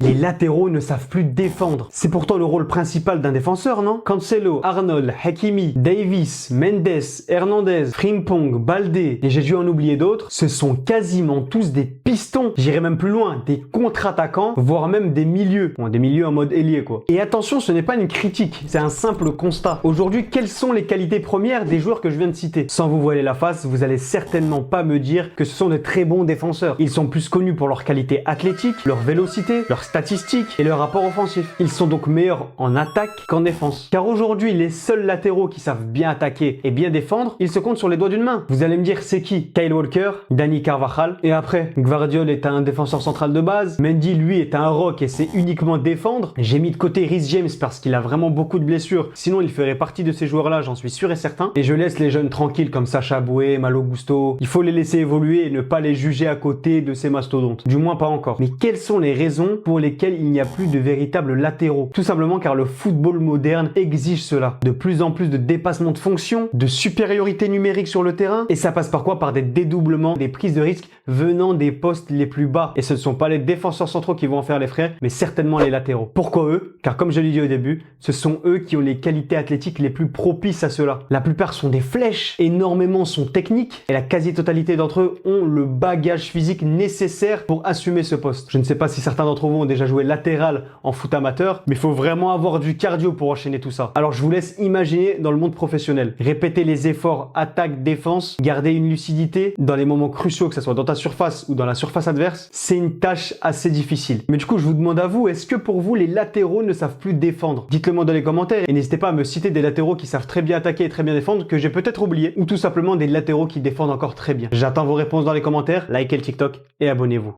Les latéraux ne savent plus défendre. C'est pourtant le rôle principal d'un défenseur, non? Cancelo, Arnold, Hakimi, Davis, Mendes, Hernandez, Frimpong, Baldé, et j'ai dû en oublier d'autres, ce sont quasiment tous des pistons. J'irai même plus loin, des contre-attaquants, voire même des milieux. Bon, des milieux en mode ailier, quoi. Et attention, ce n'est pas une critique, c'est un simple constat. Aujourd'hui, quelles sont les qualités premières des joueurs que je viens de citer? Sans vous voiler la face, vous allez certainement pas me dire que ce sont de très bons défenseurs. Ils sont plus connus pour leur qualité athlétique, leur vélocité, leurs statistiques et leur rapport offensif. Ils sont donc meilleurs en attaque qu'en défense. Car aujourd'hui, les seuls latéraux qui savent bien attaquer et bien défendre, ils se comptent sur les doigts d'une main. Vous allez me dire, c'est qui? Kyle Walker, Dani Carvajal, et après, Gvardiol est un défenseur central de base, Mendy, lui, est un rock et sait uniquement défendre. J'ai mis de côté Reece James parce qu'il a vraiment beaucoup de blessures. Sinon, il ferait partie de ces joueurs-là, j'en suis sûr et certain. Et je laisse les jeunes tranquilles comme Sacha Boué, Malo Gusto. Il faut les laisser évoluer et ne pas les juger à côté de ces mastodontes. Du moins pas encore. Mais quelles sont les raisons pour lesquelles il n'y a plus de véritables latéraux? Tout simplement car le football moderne exige cela. De plus en plus de dépassement de fonction, de supériorité numérique sur le terrain. Et ça passe par quoi? Par des dédoublements, des prises de risques venant des postes les plus bas. Et ce ne sont pas les défenseurs centraux qui vont en faire les frais, mais certainement les latéraux. Pourquoi eux? Car comme je l'ai dit au début, ce sont eux qui ont les qualités athlétiques les plus propices à cela. La plupart sont des flèches, énormément sont techniques, et la quasi-totalité d'entre eux ont le bagage physique nécessaire pour assumer ce poste. Je ne sais pas si certains d'entre vous ont déjà joué latéral en foot amateur, mais il faut vraiment avoir du cardio pour enchaîner tout ça. Alors je vous laisse imaginer dans le monde professionnel. Répéter les efforts attaque-défense, garder une lucidité dans les moments cruciaux, que ce soit dans ta surface ou dans la surface adverse, c'est une tâche assez difficile. Mais du coup, je vous demande à vous, est-ce que pour vous, les latéraux ne savent plus défendre? Dites-le moi dans les commentaires et n'hésitez pas à me citer des latéraux qui savent très bien attaquer et très bien défendre que j'ai peut-être oublié, ou tout simplement des latéraux qui défendent encore très bien. J'attends vos réponses dans les commentaires, likez le TikTok et abonnez-vous.